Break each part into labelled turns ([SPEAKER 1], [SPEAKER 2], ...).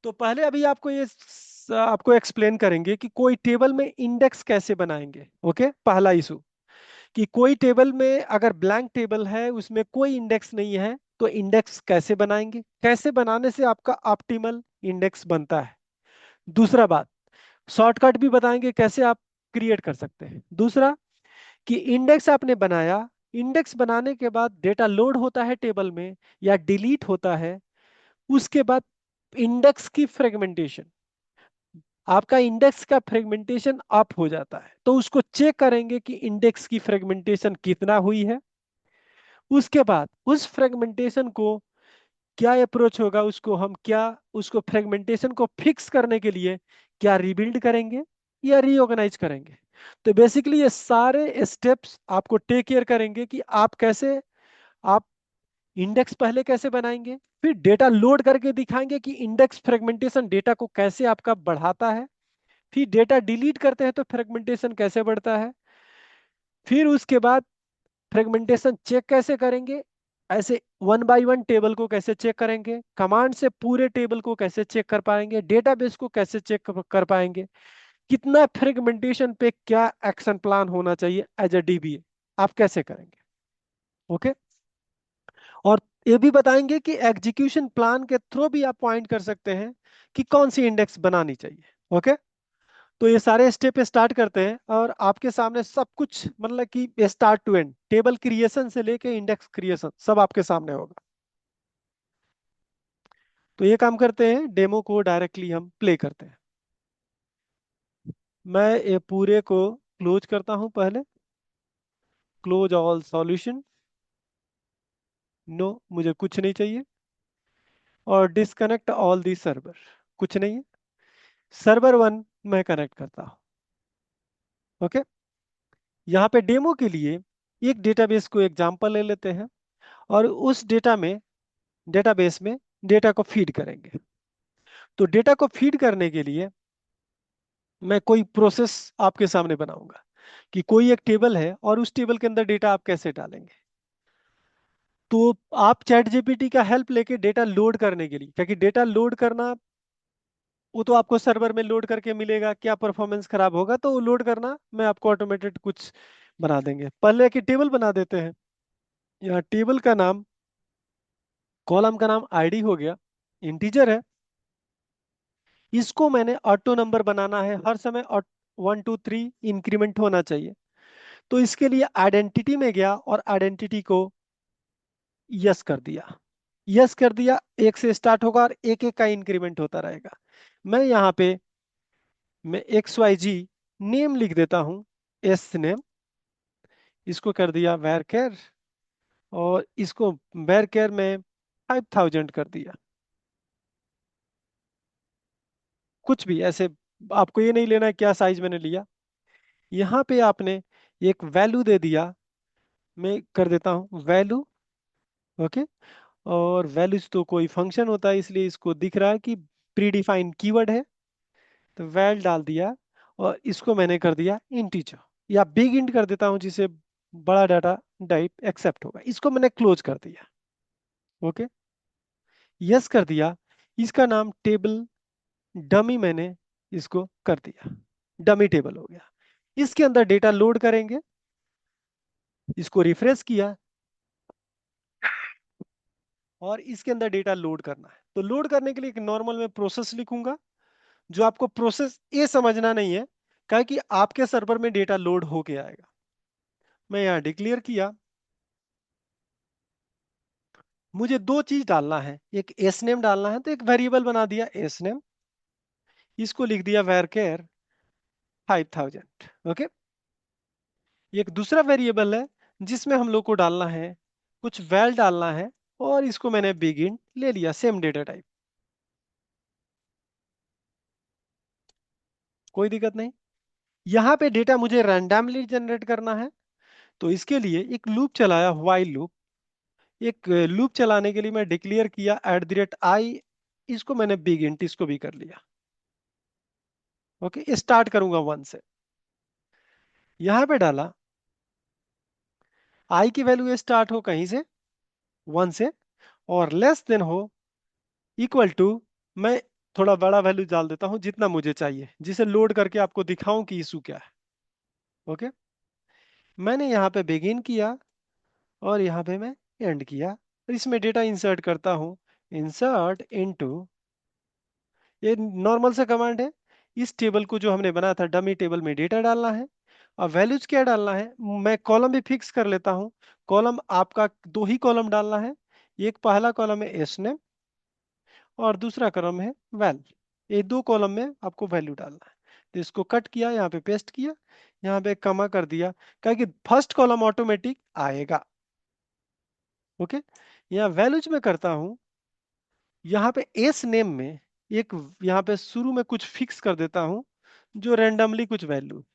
[SPEAKER 1] तो पहले अभी आपको आपको एक्सप्लेन करेंगे कि कोई टेबल में इंडेक्स कैसे बनाएंगे। ओके, पहला इशू कि कोई टेबल में अगर ब्लैंक टेबल है, उसमें कोई इंडेक्स नहीं है, तो इंडेक्स कैसे बनाएंगे, कैसे बनाने से आपका ऑप्टिमल इंडेक्स बनता है। दूसरा बात, शॉर्टकट भी बताएंगे कैसे आप क्रिएट कर सकते हैं। दूसरा कि इंडेक्स आपने बनाया, इंडेक्स बनाने के बाद डेटा लोड होता है टेबल में या डिलीट होता है, उसके बाद इंडेक्स की फ्रेगमेंटेशन, आपका इंडेक्स का फ्रेगमेंटेशन अप हो जाता है, तो उसको चेक करेंगे कि इंडेक्स की फ्रेगमेंटेशन कितना हुई है। उसके बाद उस फ्रेगमेंटेशन को क्या अप्रोच होगा, उसको हम क्या, उसको फ्रेगमेंटेशन को फिक्स करने के लिए क्या रिबिल्ड करेंगे या रीऑर्गेनाइज करेंगे। तो बेसिकली ये सारे स्टेप्स आपको टेक केयर करेंगे कि आप कैसे, आप इंडेक्स पहले कैसे बनाएंगे, फिर डेटा लोड करके दिखाएंगे कि इंडेक्स फ्रेगमेंटेशन डेटा को कैसे आपका बढ़ाता है, फिर डेटा डिलीट करते हैं तो फ्रेगमेंटेशन कैसे बढ़ता है, फिर उसके बाद फ्रेगमेंटेशन चेक कैसे करेंगे, ऐसे वन बाय वन टेबल को कैसे चेक करेंगे, कमांड से पूरे टेबल को कैसे चेक कर पाएंगे, डेटाबेस को कैसे चेक कर पाएंगे, कितना फ्रेगमेंटेशन पे क्या एक्शन प्लान होना चाहिए एज अ डीबीए, आप कैसे करेंगे। ओके, और ये भी बताएंगे कि एग्जीक्यूशन प्लान के थ्रू भी आप पॉइंट कर सकते हैं कि कौन सी इंडेक्स बनानी चाहिए। ओके, तो ये सारे स्टेप स्टार्ट करते हैं और आपके सामने सब कुछ, मतलब कि start to end, table creation से लेके इंडेक्स क्रिएशन सब आपके सामने होगा। तो ये काम करते हैं, डेमो को डायरेक्टली हम प्ले करते हैं। मैं ये पूरे को क्लोज करता हूं पहले, क्लोज ऑल सॉल्यूशन, नो मुझे कुछ नहीं चाहिए, और डिस्कनेक्ट ऑल दी सर्वर, कुछ नहीं है, सर्वर वन मैं कनेक्ट करता हूं। ओके, यहाँ पे डेमो के लिए एक डेटाबेस को एग्जांपल ले लेते हैं और उस डेटा में, डेटाबेस में डेटा को फीड करेंगे। तो डेटा को फीड करने के लिए मैं कोई प्रोसेस आपके सामने बनाऊंगा कि कोई एक टेबल है और उस टेबल के अंदर डेटा आप कैसे डालेंगे। तो आप चैट जीपीटी का हेल्प लेके डेटा लोड करने के लिए, क्योंकि डेटा लोड करना वो तो आपको सर्वर में लोड करके मिलेगा, क्या परफॉर्मेंस खराब होगा, तो वो लोड करना मैं आपको ऑटोमेटेड कुछ बना देंगे। पहले की टेबल बना देते हैं। यहाँ टेबल का नाम, कॉलम का नाम आईडी हो गया, इंटीजर है, इसको मैंने ऑटो नंबर बनाना है, हर समय 1 2 3 इंक्रीमेंट होना चाहिए। तो इसके लिए आइडेंटिटी में गया और आइडेंटिटी को यस कर दिया, यस कर दिया, एक से स्टार्ट होगा और एक एक का इंक्रीमेंट होता रहेगा। मैं यहाँ पे मैं एक्स वाई जी नेम लिख देता हूँ, एस नेम, इसको कर दिया वैर केयर, और इसको वैर केयर में 5000 कर दिया। कुछ भी ऐसे, आपको ये नहीं लेना है क्या साइज मैंने लिया। यहाँ पे आपने एक वैल्यू दे दिया, मैं कर देता हूँ वैल्यू। ओके, और वैल्यूज तो कोई फंक्शन होता है, इसलिए इसको दिख रहा है कि प्री डिफाइंड कीवर्ड है, तो वैल डाल दिया, और इसको मैंने कर दिया इंटीजर या बिग इंट कर देता हूँ, जिसे बड़ा डाटा टाइप एक्सेप्ट होगा, इसको मैंने क्लोज कर दिया। ओके, यस कर दिया, इसका नाम टेबल डमी मैंने इसको कर दिया, डमी टेबल हो गया। इसके अंदर डेटा लोड करेंगे, इसको रिफ्रेश किया, और इसके अंदर डेटा लोड करना है। तो लोड करने के लिए एक नॉर्मल में प्रोसेस लिखूंगा, जो आपको प्रोसेस ये समझना नहीं है, क्या कि आपके सर्वर में डेटा लोड होके आएगा। मैं यहाँ डिक्लेयर किया, मुझे दो चीज डालना है, एक एस नेम डालना है, तो एक वेरिएबल बना दिया एस नेम, इसको लिख दिया varchar 5000। ओके, एक दूसरा वेरिएबल है जिसमें हम लोग को डालना है, कुछ वैल डालना है, और इसको मैंने बिगिन ले लिया, सेम डेटा टाइप, कोई दिक्कत नहीं। यहाँ पे डेटा मुझे रैंडमली जनरेट करना है, तो इसके लिए एक लूप चलाया, व्हाइल लूप। एक लूप चलाने के लिए मैं डिक्लेयर किया @i, इसको मैंने बिग इंट इसको भी कर लिया। ओके, स्टार्ट करूंगा 1 से, यहाँ पे डाला आई की वैल्यू स्टार्ट हो कहीं से 1 से, और लेस देन हो, इक्वल टू, मैं थोड़ा बड़ा वैल्यू डाल देता हूँ जितना मुझे चाहिए, जिसे लोड करके आपको दिखाऊं कि इशू क्या है। ओके, मैंने यहाँ पे बिगिन किया और यहाँ पे मैं एंड किया। इसमें डेटा इंसर्ट करता हूँ, इंसर्ट इनटू, ये नॉर्मल सा कमांड है। इस टेबल को जो हमने बनाया था डमी टेबल में डेटा डालना है। और वैल्यूज क्या डालना है, मैं कॉलम भी फिक्स कर लेता हूँ। कॉलम आपका दो ही कॉलम डालना है, एक पहला कॉलम है एस नेम और दूसरा कॉलम है वैल। ये दो कॉलम में आपको वैल्यू डालना है। तो इसको कट किया, यहाँ पे पेस्ट किया, यहाँ पे कमा कर दिया, क्या कि फर्स्ट कॉलम ऑटोमेटिक आएगा। ओके, यहाँ वैल्यूज में करता हूँ, यहाँ पे एस नेम में एक, यहाँ पे शुरू में कुछ फिक्स कर देता हूँ जो रैंडमली कुछ वैल्यू।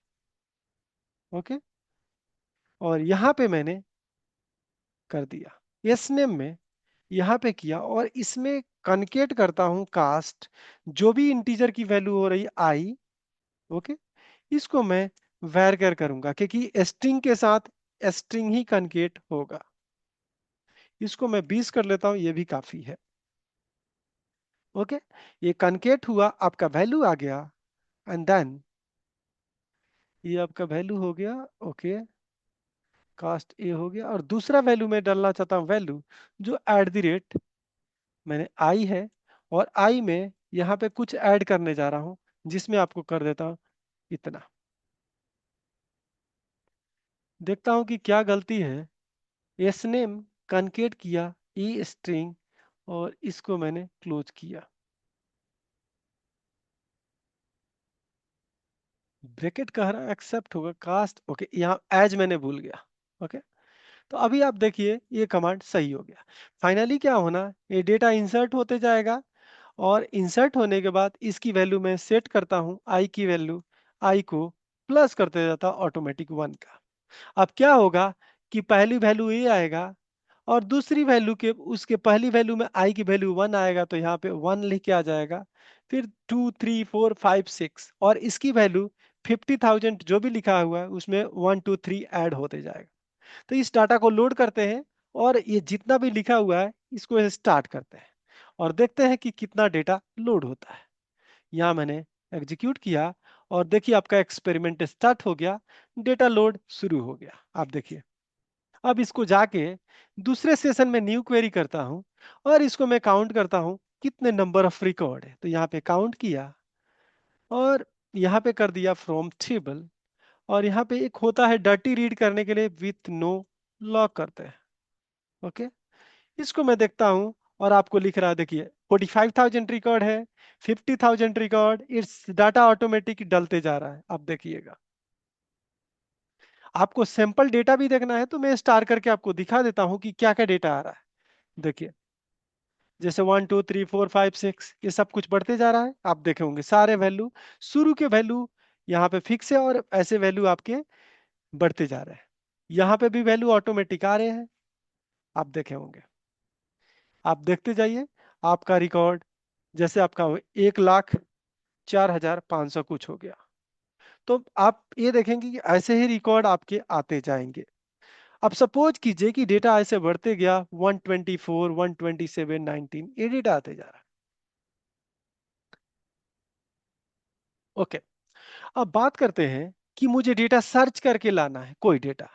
[SPEAKER 1] ओके, और यहाँ पे मैंने कर दिया एस नेम में, यहाँ पे किया और इसमें कनकेट करता हूँ कास्ट, जो भी इंटीजर की वैल्यू हो रही आई। ओके, इसको मैं वैर करूंगा क्योंकि स्ट्रिंग के साथ स्ट्रिंग ही कनकेट होगा। इसको मैं 20 कर लेता हूं, ये भी काफी है। ओके, ये कनकेट हुआ, आपका वैल्यू आ गया, एंड देन ये आपका वैल्यू हो गया। ओके, कास्ट ए हो गया और दूसरा वैल्यू मैं डालना चाहता हूँ, वैल्यू जो एट द रेट मैंने आई है, और आई में यहाँ पे कुछ ऐड करने जा रहा हूँ जिसमें आपको कर देता हूँ इतना। देखता हूँ कि क्या गलती है। एस नेम कनकेट किया ई स्ट्रिंग और इसको मैंने क्लोज किया। ब्रैकेट कह रहा है एक्सेप्ट होगा, कास्ट ओके, यहाँ एज मैंने भूल गया। ओके, तो अभी आप देखिए ये कमांड सही हो गया। फाइनली क्या होना, ये डेटा इंसर्ट होते जाएगा और इंसर्ट होने के बाद इसकी वैल्यू मैं सेट करता हूँ, आई की वैल्यू, आई को प्लस करते जाता ऑटोमेटिक 1 का। अब क्या होगा कि पहली वैल्यू ये आएगा और दूसरी वैल्यू के उसके पहली वैल्यू में आई की वैल्यू 1 आएगा, तो यहाँ पे 1 लिख के आ जाएगा। फिर 2 3 4 5 6 और इसकी वैल्यू 50,000 जो भी लिखा हुआ है उसमें 1 2 3 ऐड होते जाएगा। तो इस डाटा को लोड करते हैं और ये जितना भी लिखा हुआ है इसको स्टार्ट करते हैं और देखते हैं कि कितना डेटा लोड होता है। यहाँ मैंने एग्जीक्यूट किया और देखिए आपका एक्सपेरिमेंट स्टार्ट हो गया, डेटा लोड शुरू हो गया। आप देखिए, अब इसको जाके दूसरे सेशन में न्यू क्वेरी करता हूं और इसको मैं काउंट करता हूं कितने नंबर ऑफ रिकॉर्ड है। तो यहाँ पे काउंट किया और यहाँ पे कर दिया फ्रॉम टेबल, और यहाँ पे एक होता है डर्टी रीड करने के लिए विथ नो लॉक करते हैं। ओके, इसको मैं देखता हूं और आपको लिख रहा है, देखिए 45,000 रिकॉर्ड है, 50,000 रिकॉर्ड, इट्स डाटा ऑटोमेटिक डलते जा रहा है। अब देखिएगा, आपको सैंपल डेटा भी देखना है तो मैं स्टार करके आपको दिखा देता हूं कि क्या क्या डेटा आ रहा है। देखिए, जैसे 1 2 3 4 5 6 ये सब कुछ बढ़ते जा रहा है। आप देखे होंगे सारे वैल्यू, शुरू के वैल्यू यहाँ पे फिक्स है और ऐसे वैल्यू आपके बढ़ते जा रहे हैं। यहाँ पे भी वैल्यू ऑटोमेटिक आ रहे हैं, आप देखे होंगे। आप देखते जाइए, आपका रिकॉर्ड जैसे आपका 1,04,500 कुछ हो गया। तो आप ये देखेंगे कि ऐसे ही रिकॉर्ड आपके आते जाएंगे। अब सपोज कीजिए कि डेटा ऐसे बढ़ते गया 124 127 19, ये डेटा आते जा रहा है। ओके, अब बात करते हैं कि मुझे डेटा सर्च करके लाना है कोई डेटा।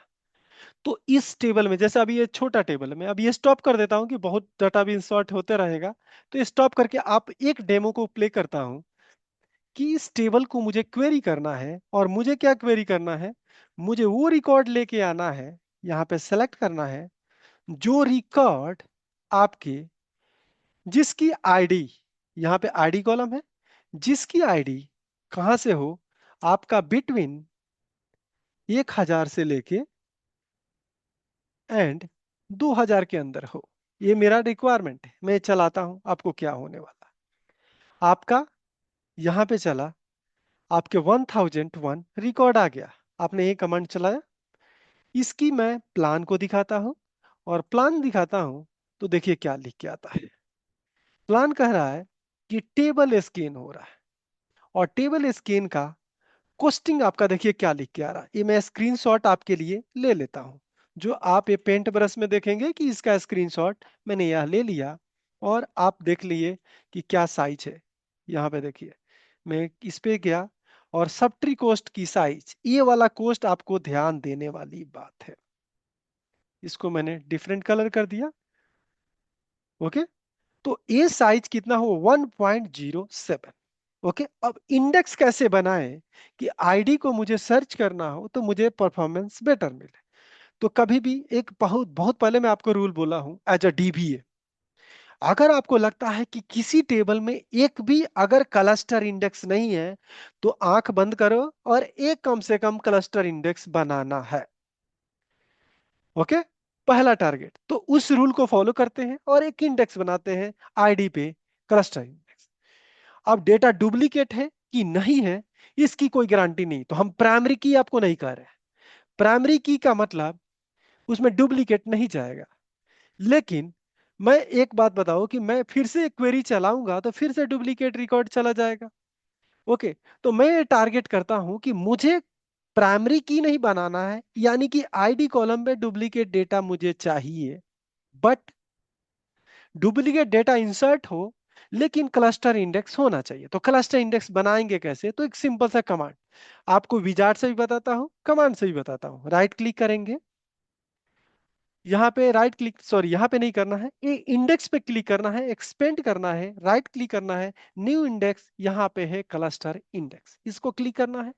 [SPEAKER 1] तो इस टेबल में, जैसे अभी ये छोटा टेबल है, मैं अभी ये स्टॉप कर देता हूं कि बहुत डाटा भी इंसर्ट होते रहेगा। तो स्टॉप करके आप एक डेमो को प्ले करता हूं कि इस टेबल को मुझे क्वेरी करना है। और मुझे क्या क्वेरी करना है, मुझे वो रिकॉर्ड लेके आना है, यहाँ पे सेलेक्ट करना है जो रिकॉर्ड आपके, जिसकी आईडी, यहाँ पे आईडी कॉलम है, जिसकी आईडी कहां से हो, आपका बिटवीन 1,000 से लेके एंड 2,000 के अंदर हो। ये मेरा रिक्वायरमेंट है, मैं चलाता हूं, आपको क्या होने वाला है। आपका यहां पे चला, आपके 1001 रिकॉर्ड आ गया। आपने ये कमांड चलाया, इसकी मैं प्लान को दिखाता हूं और प्लान दिखाता हूं तो देखिए क्या लिख के आता है। प्लान कह रहा है कि टेबल स्कैन हो रहा है और टेबल स्कैन का कोस्टिंग आपका देखिए क्या लिख के आ रहा है। ये मैं स्क्रीनशॉट आपके लिए ले लेता हूं, जो आप ये पेंट ब्रश में देखेंगे कि इसका स्क्रीनशॉट मैंने यह ले लिया और आप देख लिए कि क्या साइज है। यहाँ पे देखिए, मैं इस पे गया और सब ट्री कोस्ट की साइज, ये वाला कोस्ट आपको ध्यान देने वाली बात है। इसको मैंने डिफरेंट कलर कर दिया। ओके, तो ये साइज कितना हो, 1.07। ओके, अब इंडेक्स कैसे बनाएं कि आईडी को मुझे सर्च करना हो तो मुझे परफॉर्मेंस बेटर मिले। तो कभी भी एक बहुत बहुत पहले मैं आपको रूल बोला हूं एज अ डीबीए, अगर आपको लगता है कि किसी टेबल में एक भी अगर क्लस्टर इंडेक्स नहीं है, तो आंख बंद करो और एक कम से कम क्लस्टर इंडेक्स बनाना है। ओके, पहला टारगेट तो उस रूल को फॉलो करते हैं और एक इंडेक्स बनाते हैं आईडी पे, क्लस्टर इंडेक्स। अब डेटा डुप्लीकेट है कि नहीं है, इसकी कोई गारंटी नहीं, तो हम प्राइमरी की आपको नहीं कह रहे हैं। प्राइमरी की का मतलब उसमें डुप्लीकेट नहीं जाएगा। लेकिन मैं एक बात बताऊं कि मैं फिर से क्वेरी चलाऊंगा तो फिर से डुप्लीकेट रिकॉर्ड चला जाएगा। ओके, तो मैं ये टारगेट करता हूं कि मुझे प्राइमरी की नहीं बनाना है, यानी कि आईडी कॉलम में डुप्लीकेट डेटा मुझे चाहिए, बट डुप्लीकेट डेटा इंसर्ट हो लेकिन क्लस्टर इंडेक्स होना चाहिए। तो क्लस्टर इंडेक्स बनाएंगे कैसे, तो एक सिंपल सा कमांड, आपको विजार्ड से भी बताता हूं, कमांड से भी बताता हूं। राइट क्लिक करेंगे, यहाँ पे राइट क्लिक, सॉरी यहाँ पे नहीं करना है, ये इंडेक्स पे क्लिक करना है, एक्सपेंड करना है, राइट क्लिक करना है, न्यू इंडेक्स, यहाँ पे है क्लस्टर इंडेक्स, इसको क्लिक करना है।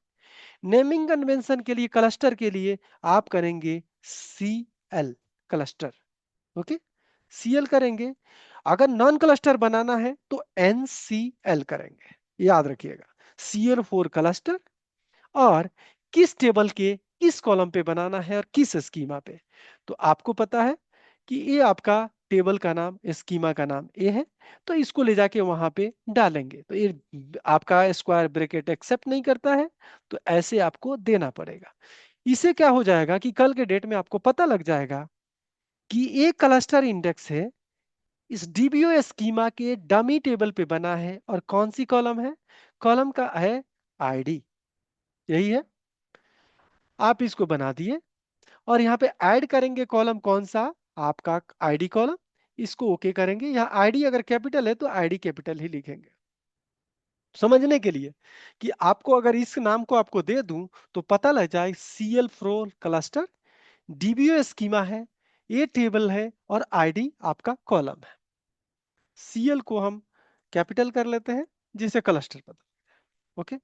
[SPEAKER 1] नेमिंग कन्वेंशन के लिए क्लस्टर के लिए आप करेंगे CL, क्लस्टर। ओके, CL करेंगे। अगर नॉन क्लस्टर बनाना है तो NCL करेंगे, याद रखिएगा, CL फॉर क्लस्टर, और किस टेबल के किस कॉलम पे बनाना है और किस स्कीमा पे। तो आपको पता है कि ये आपका टेबल का नाम, स्कीमा का नाम ये है, तो इसको ले जाके वहां पे डालेंगे। तो ये आपका स्क्वायर ब्रैकेट एक्सेप्ट नहीं करता है, तो ऐसे आपको देना पड़ेगा। इससे क्या हो जाएगा कि कल के डेट में आपको पता लग जाएगा कि एक क्लस्टर इंडेक्स है, इस डीबीओ स्कीमा के डमी टेबल पे बना है, और कौन सी कॉलम है, कॉलम का है आईडी, यही है। आप इसको बना दिए और यहाँ पे ऐड करेंगे कॉलम कौन सा, आपका आईडी कॉलम। इसको ओके करेंगे, यहाँ आईडी अगर कैपिटल है तो आईडी कैपिटल ही लिखेंगे, समझने के लिए कि आपको अगर इस नाम को आपको दे दूं तो पता लग जाए CL फ्रो क्लस्टर, डीबीओ स्कीमा है, ये टेबल है, और आईडी आपका कॉलम है। CL को हम कैपिटल कर लेते हैं जिसे क्लस्टर पता। ओके,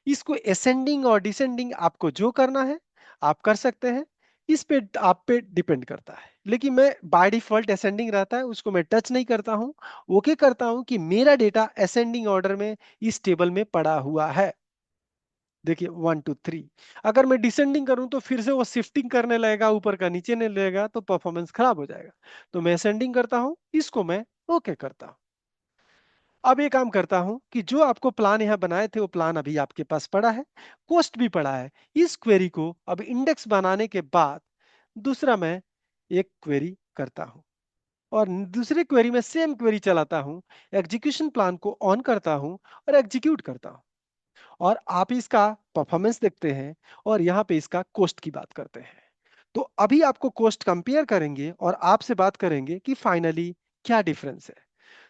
[SPEAKER 1] इसको असेंडिंग और डिसेंडिंग आपको जो करना है आप कर सकते हैं, इस पे आप पे डिपेंड करता है। लेकिन मैं बाय डिफॉल्ट असेंडिंग रहता है, उसको मैं टच नहीं करता हूं। ओके करता हूं कि मेरा डेटा असेंडिंग ऑर्डर में इस टेबल में पड़ा हुआ है। देखिए 1 2 3, अगर मैं डिसेंडिंग करूं तो फिर से वो शिफ्टिंग करने लगेगा, ऊपर का नीचे नहीं लगेगा, तो परफॉर्मेंस खराब हो जाएगा। तो मैं असेंडिंग करता हूं, इसको मैं ओके करता हूं। अब ये काम करता हूं कि जो आपको प्लान यहां बनाए थे वो प्लान अभी आपके पास पड़ा है, कोस्ट भी पड़ा है। इस क्वेरी को अब इंडेक्स बनाने के बाद दूसरा मैं एक क्वेरी करता हूं, और दूसरे क्वेरी में सेम क्वेरी चलाता हूं, एग्जीक्यूशन प्लान को ऑन करता हूं और एग्जीक्यूट करता हूं, और आप इसका परफॉर्मेंस देखते हैं, और यहाँ पे इसका कोस्ट की बात करते हैं। तो अभी आपको कोस्ट कंपेयर करेंगे और आपसे बात करेंगे कि फाइनली क्या डिफरेंस है।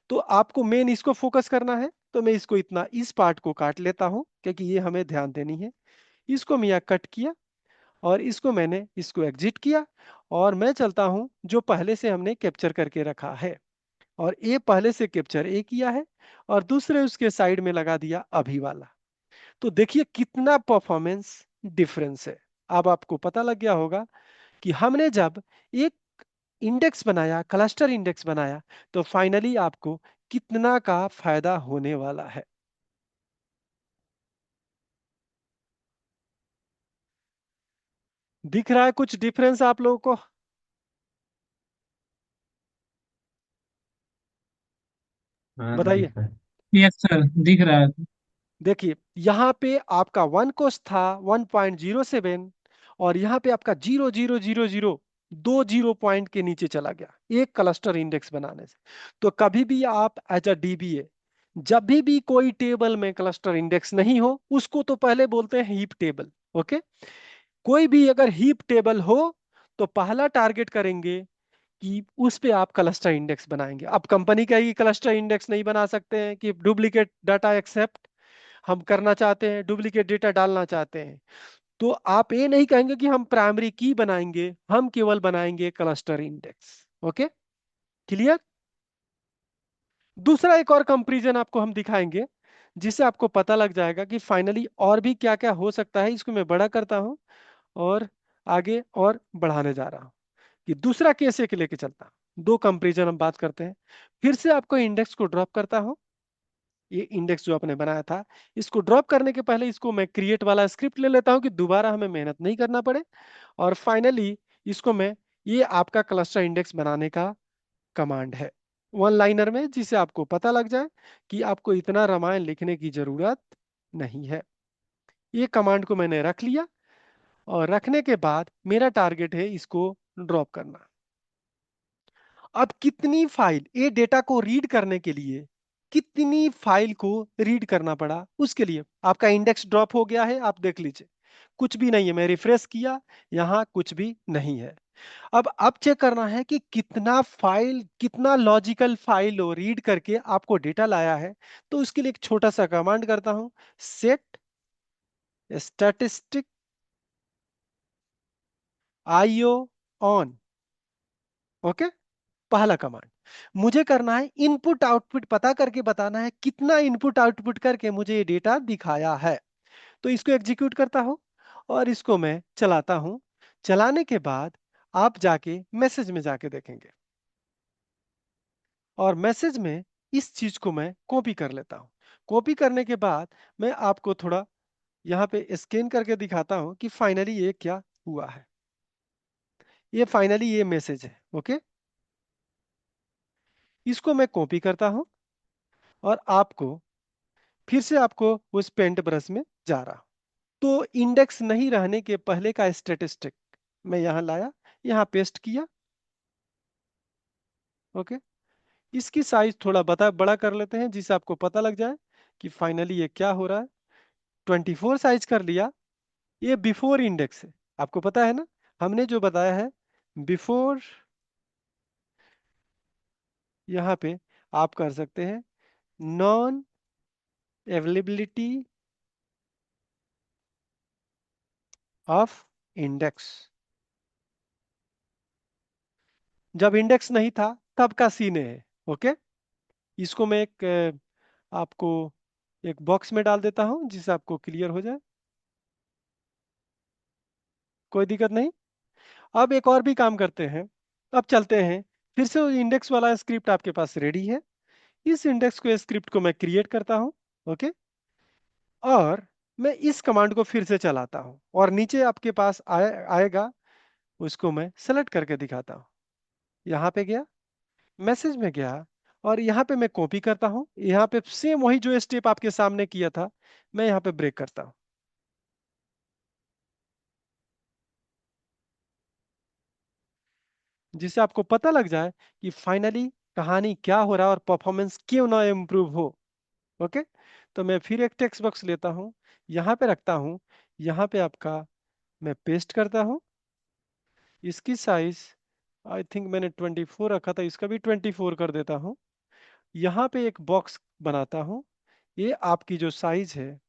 [SPEAKER 1] तो आपको मेन इसको फोकस करना है, तो मैं इसको इतना इस पार्ट को काट लेता हूं क्योंकि ये हमें ध्यान देनी है। इसको मैं यहाँ कट किया और इसको मैंने इसको एग्जिट किया, और मैं चलता हूं जो पहले से हमने कैप्चर करके रखा है, और ये पहले से कैप्चर ए किया है और दूसरे उसके साइड में लगा दिया अभी वाला। तो देखिए कितना परफॉर्मेंस डिफरेंस है। अब आपको पता लग गया होगा कि हमने जब एक इंडेक्स बनाया, क्लस्टर इंडेक्स बनाया, तो फाइनली आपको कितना का फायदा होने वाला है। दिख रहा है कुछ डिफरेंस आप लोगों को?
[SPEAKER 2] हाँ
[SPEAKER 1] बताइए।
[SPEAKER 2] दिख रहा है। यस सर, दिख रहा है।
[SPEAKER 1] देखिए यहां पे आपका वन कोस्ट था 1.07, और यहां पे आपका 0.000, 2 0 पॉइंट के नीचे चला गया एक क्लस्टर इंडेक्स बनाने से। तो कभी भी आप एज अ डीबीए, जब भी कोई टेबल में क्लस्टर इंडेक्स नहीं हो उसको तो पहले बोलते हैं हीप टेबल। ओके, कोई भी अगर हीप टेबल हो तो पहला टारगेट करेंगे कि उस पे आप क्लस्टर इंडेक्स बनाएंगे। अब कंपनी का ही क्लस्टर इंडेक्स नहीं बना सकते हैं कि डुप्लीकेट डाटा एक्सेप्ट हम करना चाहते हैं, डुप्लीकेट डेटा डालना चाहते हैं, तो आप ये नहीं कहेंगे कि हम प्राइमरी की बनाएंगे, हम केवल बनाएंगे क्लस्टर इंडेक्स। Okay, clear. दूसरा एक और कंपैरिजन आपको हम दिखाएंगे, जिससे आपको पता लग जाएगा कि फाइनली और भी क्या क्या हो सकता है। इसको मैं बड़ा करता हूं और आगे और बढ़ाने जा रहा हूं कि दूसरा केस एक लेके चलता हूं। दो कंपैरिजन हम बात करते हैं। फिर से आपको इंडेक्स को ड्रॉप करता हूं। ये इंडेक्स जो आपने बनाया था, इसको ड्रॉप करने के पहले इसको मैं क्रिएट वाला स्क्रिप्ट ले लेता हूं कि दोबारा हमें मेहनत नहीं करना पड़े। और फाइनली इसको मैं, ये आपका क्लस्टर इंडेक्स बनाने का कमांड है, वन लाइनर में, जिसे आपको पता लग जाए कि आपको इतना रामायण लिखने की जरूरत नहीं है। ये कमांड को मैंने रख लिया और रखने के बाद मेरा टारगेट है इसको ड्रॉप करना। अब कितनी फाइल, ये डेटा को रीड करने के लिए कितनी फाइल को रीड करना पड़ा, उसके लिए आपका इंडेक्स ड्रॉप हो गया है। आप देख लीजिए, कुछ भी नहीं है। मैं रिफ्रेश किया, यहां कुछ भी नहीं है। अब चेक करना है कि कितना फाइल, कितना लॉजिकल फाइल हो रीड करके आपको डेटा लाया है। तो उसके लिए एक छोटा सा कमांड करता हूं, set statistic IO on. Okay, पहला कमांड मुझे करना है इनपुट आउटपुट पता करके बताना है कितना इनपुट आउटपुट करके मुझे ये डेटा दिखाया है। तो इसको एग्जीक्यूट करता हूं और इसको मैं चलाता हूं। चलाने के बाद आप जाके मैसेज में जाके देखेंगे, और मैसेज में इस चीज को मैं कॉपी कर लेता हूं। कॉपी करने के बाद मैं आपको थोड़ा यहाँ पे स्कैन करके दिखाता हूं कि फाइनली ये क्या हुआ है। ये फाइनली ये मैसेज है। ओके, इसको मैं कॉपी करता हूं और आपको फिर से आपको उस पेंट ब्रश में जा रहा हूं। तो इंडेक्स नहीं रहने के पहले का स्टेटिस्टिक मैं यहां लाया, यहां पेस्ट किया। ओके, इसकी साइज थोड़ा बड़ा कर लेते हैं, जिससे आपको पता लग जाए कि फाइनली ये क्या हो रहा है। 24 साइज कर लिया। ये बिफोर इंडेक्स है, आपको पता है ना, हमने जो बताया है बिफोर। यहाँ पे आप कर सकते हैं नॉन अवेलेबिलिटी ऑफ इंडेक्स। जब इंडेक्स नहीं था तब का सीन है। ओके, इसको मैं एक आपको एक बॉक्स में डाल देता हूं, जिससे आपको क्लियर हो जाए। कोई दिक्कत नहीं। अब एक और भी काम करते हैं। अब चलते हैं, फिर से इंडेक्स वाला स्क्रिप्ट आपके पास रेडी है। इस इंडेक्स को, स्क्रिप्ट को मैं क्रिएट करता हूं। ओके, और मैं इस कमांड को फिर से चलाता हूं और नीचे आपके पास आएगा, उसको मैं सेलेक्ट करके दिखाता हूं। यहाँ पे गया, मैसेज में गया, और यहाँ पे मैं कॉपी करता हूं। यहाँ पे सेम वही जो स्टेप आपके सामने किया था, मैं यहाँ पे ब्रेक करता हूं, जिससे आपको पता लग जाए कि फाइनली कहानी क्या हो रहा है और परफॉर्मेंस क्यों ना इम्प्रूव हो। ओके, तो मैं फिर एक टेक्स्ट बॉक्स लेता हूं, यहाँ पे रखता हूं, यहाँ पे आपका मैं पेस्ट करता हूं। इसकी साइज आई थिंक मैंने 24 रखा था, इसका भी 24 कर देता हूं। यहाँ पे एक बॉक्स बनाता हूं। ये आपकी जो साइज है,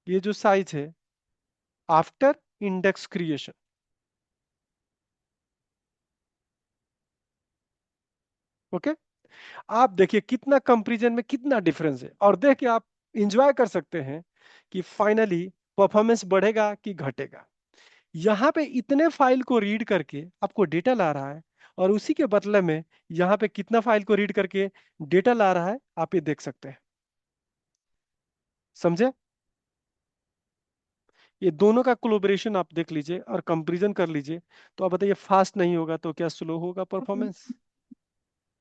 [SPEAKER 1] ये जो साइज है आफ्टर इंडेक्स क्रिएशन। ओके, आप देखिए कितना कंपैरिजन में कितना डिफरेंस है, और देख के आप इंजॉय कर सकते हैं कि फाइनली परफॉर्मेंस बढ़ेगा कि घटेगा। यहाँ पे इतने फाइल को रीड करके आपको डेटा ला रहा है, और उसी के बदले में यहाँ पे कितना फाइल को रीड करके डेटा ला रहा है, आप ये देख सकते हैं। समझे? ये दोनों का कोलैबोरेशन आप देख लीजिए और कंपैरिजन कर लीजिए, तो आप बताइए फास्ट नहीं होगा तो क्या स्लो होगा परफॉर्मेंस?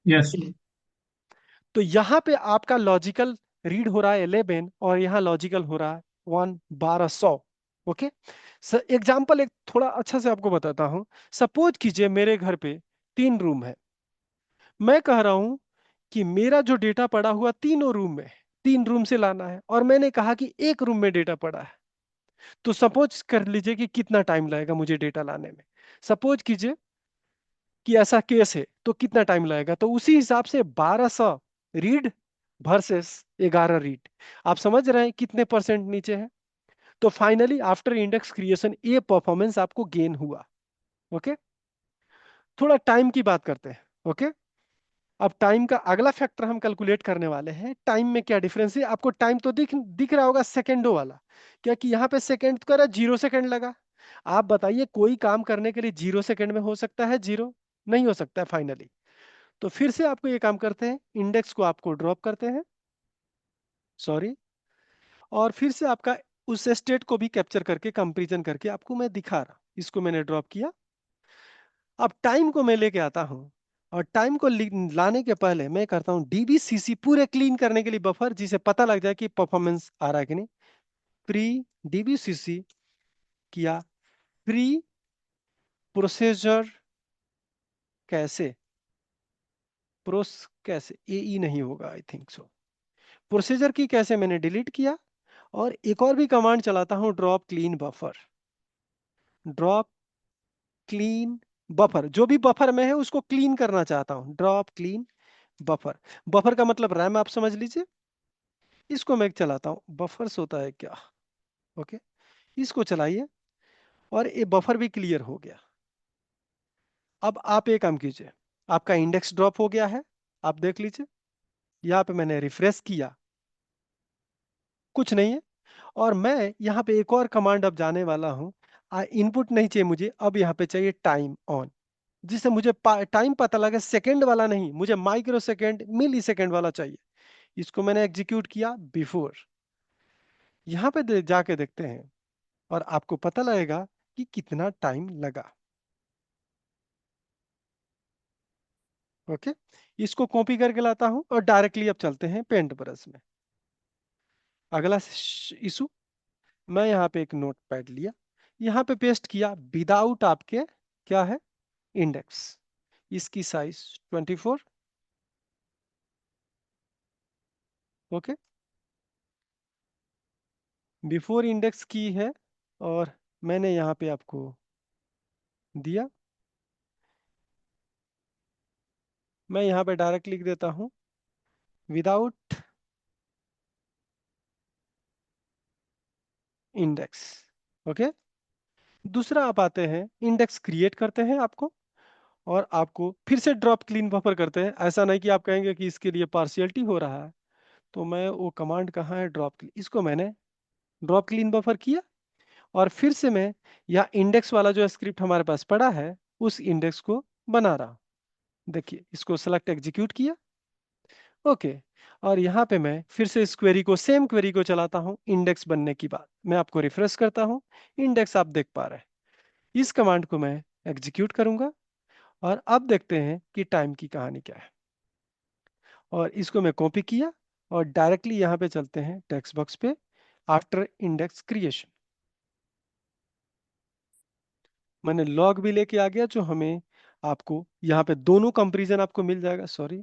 [SPEAKER 2] यस।
[SPEAKER 1] तो यहाँ पे आपका लॉजिकल रीड हो रहा है 11, और यहाँ लॉजिकल हो रहा है 1200। ओके, एग्जाम्पल एक थोड़ा अच्छा से आपको बताता हूँ। सपोज कीजिए मेरे घर पे 3 रूम है। मैं कह रहा हूँ कि मेरा जो डेटा पड़ा हुआ तीनों रूम में, 3 रूम से लाना है, और मैंने कहा कि एक रूम में डेटा पड़ा है। तो सपोज कर लीजिए कि कितना टाइम लगेगा मुझे डेटा लाने में। सपोज कीजिए कि ऐसा केस है तो कितना टाइम लगेगा, तो उसी हिसाब से 1200 रीड वर्सेस 11 रीड। आप समझ रहे हैं कितने परसेंट नीचे है। तो फाइनली आफ्टर इंडेक्स क्रिएशन ये परफॉर्मेंस आपको गेन हुआ। ओके, थोड़ा टाइम की बात करते हैं। ओके, अब टाइम का अगला फैक्टर हम कैलकुलेट करने वाले हैं। टाइम में क्या डिफरेंस है, आपको टाइम तो दिख दिख रहा होगा सेकेंडों वाला, क्या कि यहाँ पे सेकेंड तो करा 0 सेकेंड लगा। आप बताइए कोई काम करने के लिए 0 सेकेंड में हो सकता है? जीरो नहीं हो सकता है फाइनली। तो फिर से आपको ये काम करते हैं, इंडेक्स को आपको ड्रॉप करते हैं, सॉरी, और फिर से आपका उस स्टेट को भी कैप्चर करके कंपेरिजन करके आपको मैं दिखा रहा हूं। इसको मैंने ड्रॉप किया। अब टाइम को मैं लेके आता हूं, और टाइम को लाने के पहले मैं करता हूं डीबीसीसी पूरे क्लीन करने के लिए बफर, जिसे पता लग जाए कि परफॉर्मेंस आ रहा है कि नहीं। प्री डीबीसीसी किया, प्री प्रोसीजर कैसे, प्रोस कैसे, ए ई नहीं होगा आई थिंक सो, प्रोसीजर की कैसे मैंने डिलीट किया। और एक और भी कमांड चलाता हूं, drop clean buffer. Drop clean buffer, जो भी बफर में है उसको क्लीन करना चाहता हूं, ड्रॉप क्लीन बफर। बफर का मतलब रैम आप समझ लीजिए। इसको मैं चलाता हूं, बफर्स होता है क्या। ओके, इसको चलाइए, और ये बफर भी क्लियर हो गया। अब आप एक काम कीजिए, आपका इंडेक्स ड्रॉप हो गया है, आप देख लीजिए। यहाँ पे मैंने रिफ्रेश किया, कुछ नहीं है। और मैं यहाँ पे एक और कमांड अब जाने वाला हूँ। इनपुट नहीं चाहिए मुझे, अब यहाँ पे चाहिए टाइम ऑन, जिससे मुझे टाइम पता लगे, सेकंड वाला नहीं, मुझे माइक्रो सेकंड मिली सेकंड वाला चाहिए। इसको मैंने एग्जीक्यूट किया बिफोर। यहाँ पे जाके देखते हैं, और आपको पता लगेगा कि कितना टाइम लगा। ओके, इसको कॉपी करके लाता हूं, और डायरेक्टली अब चलते हैं पेंट ब्रश में। अगला इशू, मैं यहाँ पे एक नोट पैड लिया, यहाँ पे पेस्ट किया विदाउट आपके क्या है, इंडेक्स। इसकी साइज 24। ओके, बिफोर इंडेक्स की है, और मैंने यहाँ पे आपको दिया। मैं यहाँ पे डायरेक्ट लिख देता हूँ विदाउट इंडेक्स। ओके, दूसरा आप आते हैं, इंडेक्स क्रिएट करते हैं आपको, और आपको फिर से ड्रॉप क्लीन बफर करते हैं। ऐसा नहीं कि आप कहेंगे कि इसके लिए पार्शियलिटी हो रहा है। तो मैं वो कमांड कहाँ है, ड्रॉप क्लीन, इसको मैंने ड्रॉप क्लीन बफर किया। और फिर से मैं यह इंडेक्स वाला जो स्क्रिप्ट हमारे पास पड़ा है, उस इंडेक्स को बना रहा हूं। देखिए, इसको सेलेक्ट एग्जीक्यूट किया। ओके, और यहाँ पे मैं फिर से इस क्वेरी को, सेम क्वेरी को चलाता हूँ इंडेक्स बनने की बात। मैं आपको रिफ्रेश करता हूँ, इंडेक्स आप देख पा रहे हैं। इस कमांड को मैं एग्जीक्यूट करूंगा, और अब देखते हैं कि टाइम की कहानी क्या है। और इसको मैं कॉपी किया, और डायरेक्टली यहाँ पे चलते हैं टेक्स्ट बॉक्स पे, आफ्टर इंडेक्स क्रिएशन। मैंने लॉग भी लेके आ गया, जो हमें आपको यहाँ पे दोनों कंपैरिजन आपको मिल जाएगा। सॉरी,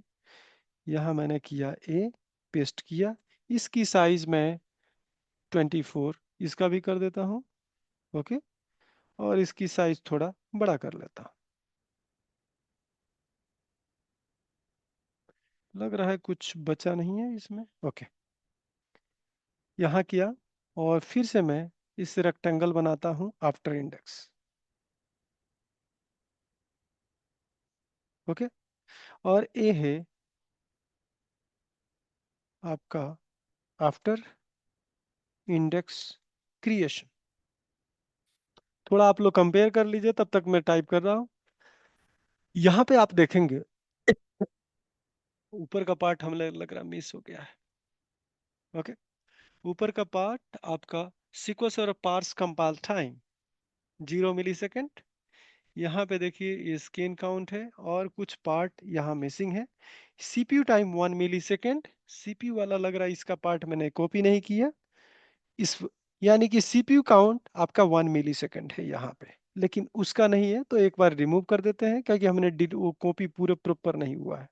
[SPEAKER 1] यहाँ मैंने किया ए, पेस्ट किया। इसकी साइज मैं 24 इसका भी कर देता हूँ। ओके, और इसकी साइज थोड़ा बड़ा कर लेता हूँ। लग रहा है कुछ बचा नहीं है इसमें। ओके, यहाँ किया, और फिर से मैं इस रेक्टेंगल बनाता हूँ आफ्टर इंडेक्स। ओके, और ए है आपका आफ्टर इंडेक्स क्रिएशन। थोड़ा आप लोग कंपेयर कर लीजिए, तब तक मैं टाइप कर रहा हूँ। यहाँ पे आप देखेंगे ऊपर का पार्ट हमें लग रहा मिस हो गया है। ओके, ऊपर का पार्ट आपका सीक्वेंस और पार्स कंपाइल टाइम 0 मिली सेकेंड। यहाँ पे देखिए ये स्कैन काउंट है, और कुछ पार्ट यहाँ मिसिंग है। सीपीयू टाइम 1 मिली सेकेंड। सीपीयू वाला लग रहा है इसका पार्ट मैंने कॉपी नहीं किया। इस यानी कि सीपीयू काउंट आपका 1 मिली सेकेंड है यहाँ पे, लेकिन उसका नहीं है, तो एक बार रिमूव कर देते हैं, क्योंकि हमने वो कॉपी पूरे प्रॉपर नहीं हुआ है।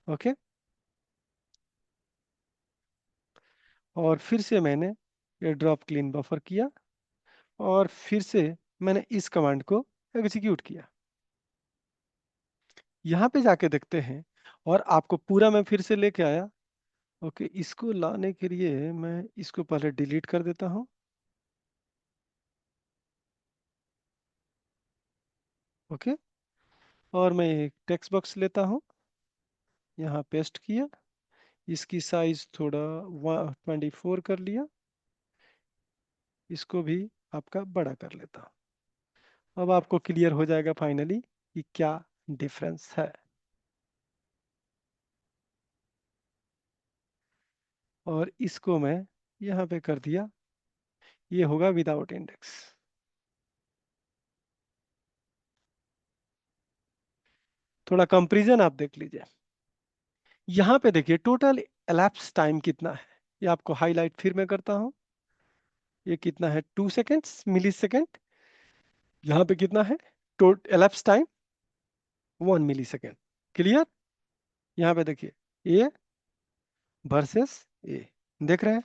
[SPEAKER 1] ओके, और फिर से मैंने ये ड्रॉप क्लीन बफर किया, और फिर से मैंने इस कमांड को एग्जीक्यूट किया। यहाँ पे जाके देखते हैं, और आपको पूरा मैं फिर से लेके आया। ओके, इसको लाने के लिए मैं इसको पहले डिलीट कर देता हूँ। ओके, और मैं एक टेक्स्ट बॉक्स लेता हूँ, यहाँ पेस्ट किया, इसकी साइज थोड़ा 24 कर लिया, इसको भी आपका बड़ा कर लेता हूँ। अब आपको क्लियर हो जाएगा फाइनली कि क्या डिफरेंस है। और इसको मैं यहाँ पे कर दिया, ये होगा विदाउट इंडेक्स। थोड़ा कंपैरिजन आप देख लीजिए। यहाँ पे देखिए टोटल elapsed टाइम कितना है, ये आपको हाईलाइट फिर मैं करता हूँ। ये कितना है, 2 सेकेंड्स, मिली सेकेंड। यहाँ पे कितना है, टोटल elapsed टाइम 1 मिली सेकेंड। क्लियर? यहाँ पे देखिए ए वर्सेस ए, देख रहे हैं,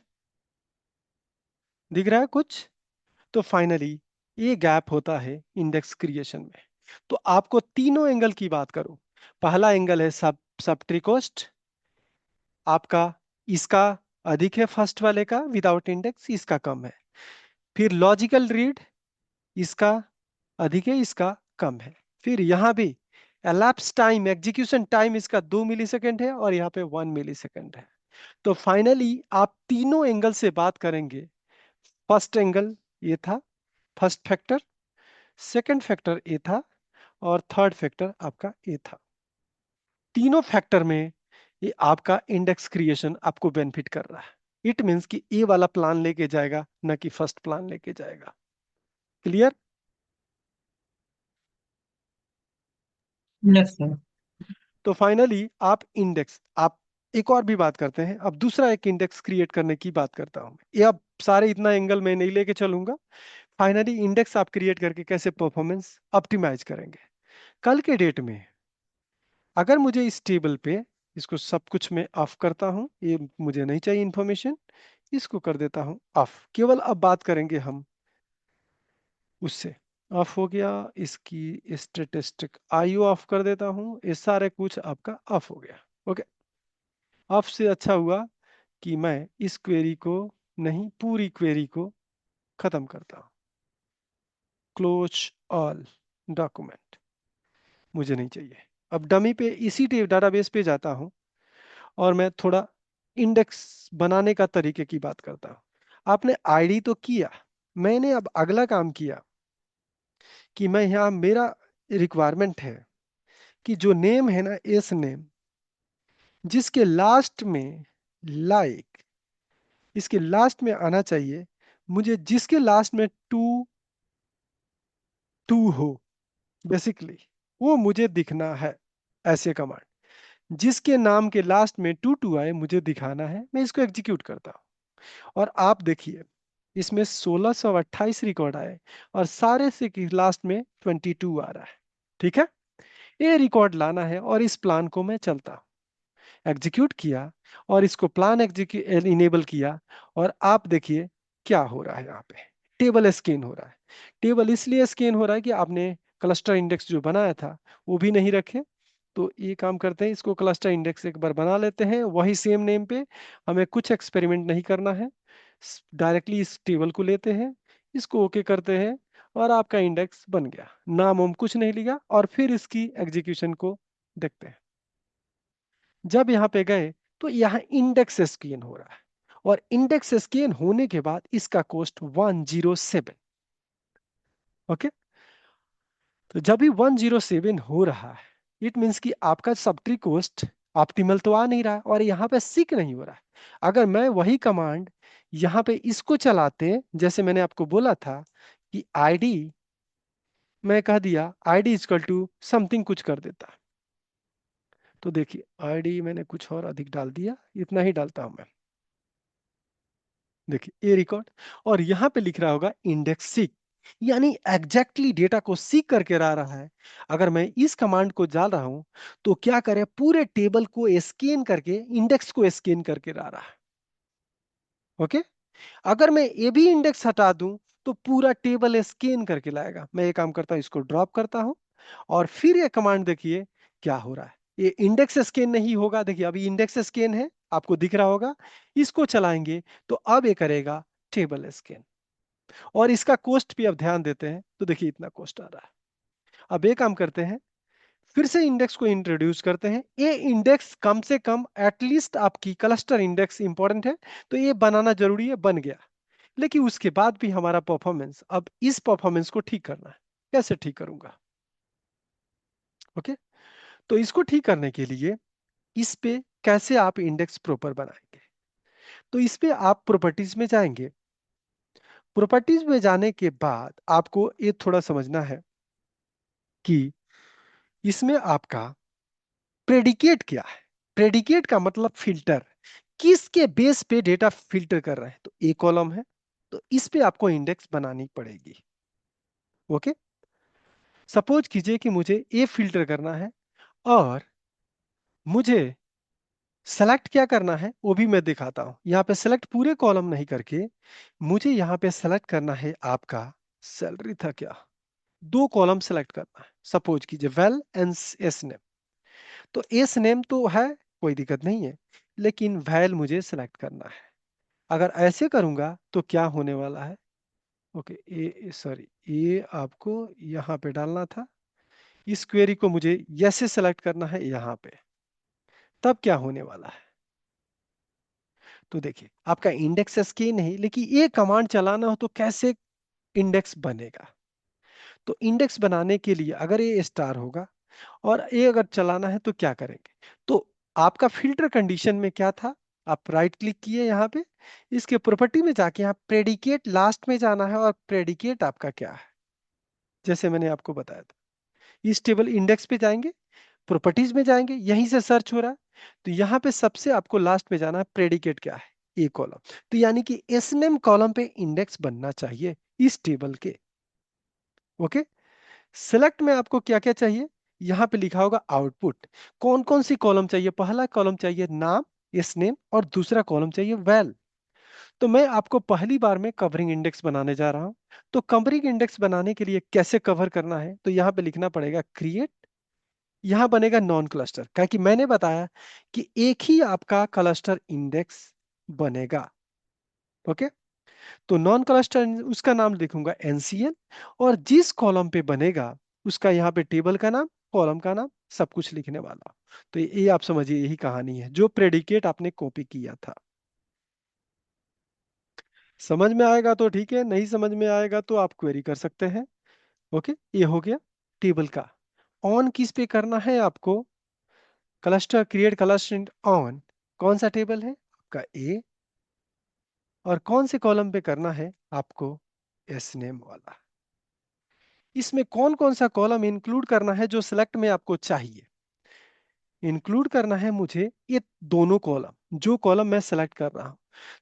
[SPEAKER 1] दिख रहा है कुछ? तो फाइनली ये गैप होता है इंडेक्स क्रिएशन में। तो आपको तीनों एंगल की बात करूं, पहला एंगल है सब ट्रिकोस्ट आपका, इसका अधिक है फर्स्ट वाले का विदाउट इंडेक्स, इसका कम है। फिर लॉजिकल रीड, इसका अधिक है, इसका कम है। फिर यहाँ भी elapsed टाइम, एग्जीक्यूशन टाइम इसका 2 मिलीसेकंड है और यहाँ पे 1 मिलीसेकंड है। तो फाइनली आप तीनों एंगल से बात करेंगे। फर्स्ट एंगल ये था, फर्स्ट फैक्टर, सेकंड फैक्टर ए था, और थर्ड फैक्टर आपका ए था। तीनों फैक्टर में ये आपका इंडेक्स क्रिएशन आपको बेनिफिट कर रहा है। इट मींस कि ए वाला प्लान लेके जाएगा, ना कि फर्स्ट प्लान लेके जाएगा। क्लियर?
[SPEAKER 2] Yes sir.
[SPEAKER 1] तो फाइनली आप एक और भी बात करते हैं। अब दूसरा एक इंडेक्स क्रिएट करने की बात करता हूं। ये अब सारे इतना एंगल मैं नहीं लेके चलूंगा। फाइनली इंडेक्स आप क्रिएट करके कैसे परफॉर्मेंस ऑप्टिमाइज करेंगे कल के डेट में। अगर मुझे इस टेबल पे, इसको सब कुछ मैं ऑफ करता हूं, ये मुझे नहीं चाहिए इंफॉर्मेशन, इसको कर देता हूं ऑफ। केवल अब बात करेंगे हम उससे। ऑफ हो गया, इसकी स्टेटिस्टिक आईओ ऑफ कर देता हूं, ये सारे कुछ आपका ऑफ हो गया। ओके, ऑफ से अच्छा हुआ कि मैं इस क्वेरी को नहीं, पूरी क्वेरी को खत्म करता हूं। क्लोज ऑल डॉक्यूमेंट मुझे नहीं चाहिए। अब डमी पे इसी डाटाबेस पे जाता हूं, और मैं थोड़ा इंडेक्स बनाने का तरीके की बात करता हूं। आपने आईडी तो किया, मैंने अब अगला काम किया कि मैं यहाँ, मेरा रिक्वायरमेंट है कि जो नेम है ना, एस नेम, जिसके लास्ट में लाइक, इसके लास्ट में आना चाहिए, मुझे जिसके लास्ट में टू टू हो, बेसिकली वो मुझे दिखना है। ऐसे कमांड जिसके नाम के लास्ट में टू टू आए मुझे दिखाना है, मैं इसको एग्जीक्यूट करता हूं। और आप देखिए इसमें 1628 रिकॉर्ड आए, और सारे से की लास्ट में 22 आ रहा है। ठीक है, ये रिकॉर्ड लाना है, और इस प्लान को मैं चलता हूं, एग्जीक्यूट किया, और इसको प्लान एग्जीक्यूट इनेबल किया। और आप देखिए क्या हो रहा है, यहाँ पे टेबल स्कैन हो रहा है। टेबल इसलिए स्कैन हो रहा है कि आपने क्लस्टर इंडेक्स जो बनाया था वो भी नहीं रखे। तो ये काम करते हैं, इसको क्लस्टर इंडेक्स एक बार बना लेते हैं वही सेम नेम पे। हमें कुछ एक्सपेरिमेंट नहीं करना है, डायरेक्टली इस टेबल को लेते हैं, इसको ओके करते हैं, और आपका इंडेक्स बन गया। नाम हम कुछ नहीं लिया, और फिर इसकी एग्जीक्यूशन को देखते हैं। जब यहाँ पे गए तो यहाँ इंडेक्स स्कैन हो रहा है, और इंडेक्स स्कैन होने के बाद इसका कॉस्ट 107। ओके, तो जब भी 107 हो रहा है, इट मीन्स कि आपका सब्ट्री कॉस्ट ऑप्टिमल तो आ नहीं रहा है, और यहाँ पे सीक नहीं हो रहा है। अगर मैं वही कमांड यहाँ पे इसको चलाते, जैसे मैंने आपको बोला था कि आईडी, मैं कह दिया आईडी इजकल टू समथिंग कुछ कर देता, तो देखिए आईडी मैंने कुछ और अधिक डाल दिया, इतना ही डालता हूं मैं। देखिए ए रिकॉर्ड, और यहां पे लिख रहा होगा इंडेक्स सीक, यानी एग्जैक्टली डेटा को सीक करके ला रहा है। अगर मैं इस कमांड को डाल रहा हूं तो क्या करे, पूरे टेबल को स्कैन करके इंडेक्स को स्कैन करके ला रहा है। ओके, अगर मैं ये भी इंडेक्स हटा दूं तो पूरा टेबल स्कैन करके लाएगा। मैं ये काम करता हूं, इसको ड्रॉप करता हूं, और फिर ये कमांड देखिए क्या हो रहा है। ये इंडेक्स स्कैन नहीं होगा, देखिए अभी इंडेक्स स्कैन है, आपको दिख रहा होगा। इसको चलाएंगे तो अब ये करेगा टेबल स्कैन। और इसका कॉस्ट भी अब ध्यान देते हैं तो देखिए इतना कॉस्ट आ रहा है। अब ये काम करते हैं, फिर से इंडेक्स को इंट्रोड्यूस करते हैं। ये इंडेक्स कम से कम एटलीस्ट आपकी क्लस्टर इंडेक्स इंपॉर्टेंट है, तो ये बनाना जरूरी है, बन गया। लेकिन उसके बाद भी हमारा परफॉर्मेंस, अब इस परफॉर्मेंस को ठीक करना है। कैसे ठीक करूंगा? ओके, तो इसको ठीक करने के लिए इस पे कैसे आप इंडेक्स प्रॉपर बनाएंगे, तो इस पे आप प्रॉपर्टीज में जाएंगे। प्रॉपर्टीज में जाने के बाद आपको ये थोड़ा समझना है कि इसमें आपका प्रेडिकेट क्या है। प्रेडिकेट का मतलब फिल्टर, किसके बेस पे डेटा फिल्टर कर रहे हैं। तो ए कॉलम है, तो इस पे आपको इंडेक्स बनानी पड़ेगी। ओके, सपोज कीजिए कि मुझे ए फिल्टर करना है, और मुझे सेलेक्ट क्या करना है वो भी मैं दिखाता हूं। यहाँ पे सेलेक्ट पूरे कॉलम नहीं करके मुझे यहाँ पे सेलेक्ट करना है आपका सैलरी था क्या, दो कॉलम सेलेक्ट करना है। सपोज कीजिए वेल एंड एस नेम। तो एस नेम तो है, कोई दिक्कत नहीं है, लेकिन वैल मुझे सेलेक्ट करना है। अगर ऐसे करूंगा तो क्या होने वाला है। ओके, ए सॉरी, ये आपको यहाँ पे डालना था। इस क्वेरी को मुझे यस से सेलेक्ट करना है यहाँ पे। तब क्या होने वाला है, तो देखिए आपका इंडेक्स एसके नहीं, लेकिन ये कमांड चलाना हो तो कैसे इंडेक्स बनेगा। तो इंडेक्स बनाने के लिए अगर ये स्टार होगा और ये अगर चलाना है तो क्या करेंगे। तो आपका फिल्टर कंडीशन में क्या था, आप राइट क्लिक किए यहाँ पे, इसके प्रॉपर्टी में जाके यहाँ प्रेडिकेट लास्ट में जाना है, और प्रेडिकेट आपका क्या है जैसे मैंने आपको बताया था। इस टेबल इंडेक्स पे जाएंगे, प्रॉपर्टीज में जाएंगे, यहीं से सर्च हो रहा है। तो यहाँ पे सबसे आपको लास्ट में जाना है, प्रेडिकेट क्या है, ए कॉलम। तो यानी कि एसनेम कॉलम पे इंडेक्स बनना चाहिए इस टेबल के। ओके, सिलेक्ट में आपको क्या क्या चाहिए, यहाँ पे लिखा होगा आउटपुट। कौन कौन सी कॉलम चाहिए, पहला कॉलम चाहिए नाम, एसनेम, और दूसरा कॉलम चाहिए वैल। तो मैं आपको पहली बार में कवरिंग इंडेक्स बनाने जा रहा हूं। तो कवरिंग इंडेक्स बनाने के लिए कैसे कवर करना है, तो यहाँ पे लिखना पड़ेगा क्रिएट। यहां बनेगा नॉन क्लस्टर, क्या कि मैंने बताया कि एक ही आपका क्लस्टर इंडेक्स बनेगा। ओके, तो नॉन क्लस्टर उसका नाम लिखूंगा एनसीएन, और जिस कॉलम पे बनेगा उसका यहाँ पे टेबल का नाम, कॉलम का नाम, सब कुछ लिखने वाला। तो ये आप समझिए यही कहानी है जो प्रेडिकेट आपने कॉपी किया था। समझ में आएगा तो ठीक है, नहीं समझ में आएगा तो आप क्वेरी कर सकते हैं। ओके, ये हो गया टेबल का। ऑन किस पे करना है आपको, क्लस्टर क्रिएट क्लस्टर ऑन, कौन सा टेबल है आपका ए, और कौन से कॉलम पे करना है आपको एस नेम वाला। इसमें कौन कौन सा कॉलम इंक्लूड करना है जो सिलेक्ट में आपको चाहिए। इंक्लूड करना है मुझे ये दोनों कॉलम, जो कॉलम मैं सेलेक्ट कर रहा हूं।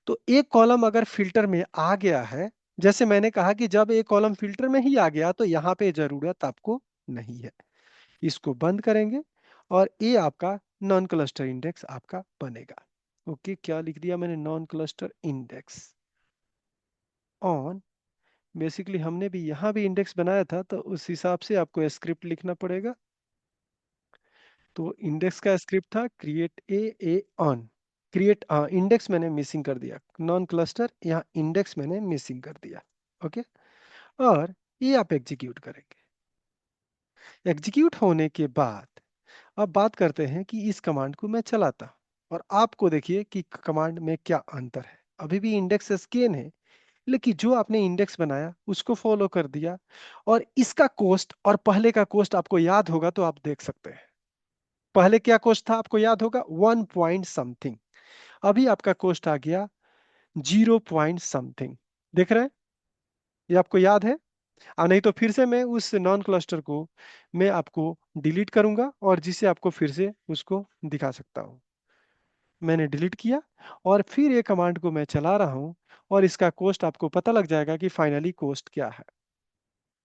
[SPEAKER 1] तो एक कॉलम अगर फिल्टर में आ गया है, जैसे मैंने कहा कि जब एक कॉलम फिल्टर में ही आ गया तो यहाँ पे जरूरत आपको नहीं है, इसको बंद करेंगे, और ये आपका नॉन क्लस्टर इंडेक्स आपका बनेगा। ओके, क्या लिख दिया मैंने, non cluster index on. Basically हमने भी यहाँ भी इंडेक्स बनाया था, तो उस हिसाब से आपको स्क्रिप्ट लिखना पड़ेगा। तो इंडेक्स का स्क्रिप्ट था create a on. Create index मैंने मिसिंग कर दिया, नॉन क्लस्टर यहाँ इंडेक्स मैंने मिसिंग कर दिया। ओके, और ये आप एग्जीक्यूट करेंगे। एग्जीक्यूट होने के बाद अब बात करते हैं कि इस कमांड को मैं चलाता हूं, और आपको देखिए कि कमांड में क्या अंतर है। अभी भी इंडेक्स स्कैन है, लेकिन जो आपने इंडेक्स बनाया उसको फॉलो कर दिया। और इसका कॉस्ट और पहले का कॉस्ट आपको याद होगा तो आप देख सकते हैं। पहले क्या कॉस्ट था आपको याद होगा, 1 समथिंग। अभी आपका कॉस्ट आ गया 0 देख रहे हैं, ये आपको याद है। नहीं तो फिर से मैं उस नॉन क्लस्टर को मैं आपको डिलीट करूंगा, और जिसे आपको फिर से उसको दिखा सकता हूं। मैंने डिलीट किया, और फिर ये कमांड को मैं चला रहा हूं, और इसका कॉस्ट आपको पता लग जाएगा कि फाइनली कॉस्ट क्या है।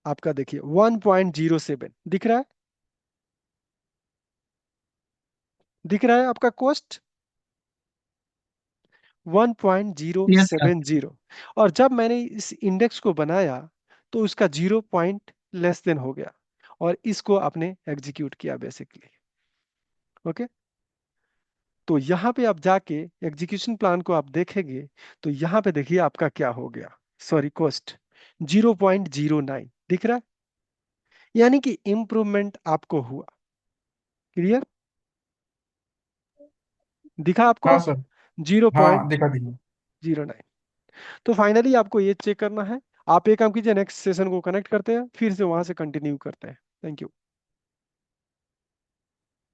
[SPEAKER 1] आपका देखिए 1.07 दिख रहा है, दिख रहा है आपका कॉस्ट
[SPEAKER 2] यस सर।
[SPEAKER 1] 1.070। और जब मैंने इस इंडेक्स को बनाया तो उसका 0 पॉइंट लेस देन हो गया, और इसको आपने एग्जीक्यूट किया बेसिकली। ओके। तो यहाँ पे आप जाके एग्जीक्यूशन प्लान को आप देखेंगे, तो यहाँ पे देखिए आपका क्या हो गया, सॉरी कॉस्ट 0.09 दिख रहा है, यानी कि इम्प्रूवमेंट आपको हुआ। क्लियर? दिखा आपको?
[SPEAKER 2] हाँ सर।
[SPEAKER 1] जीरो
[SPEAKER 2] हाँ
[SPEAKER 1] पॉइंट
[SPEAKER 2] दिखा दिखा।
[SPEAKER 1] जीरो नाइन तो फाइनली आपको ये चेक करना है। आप एक काम कीजिए, नेक्स्ट सेशन को कनेक्ट करते हैं, फिर से वहां से कंटिन्यू करते हैं। Thank you.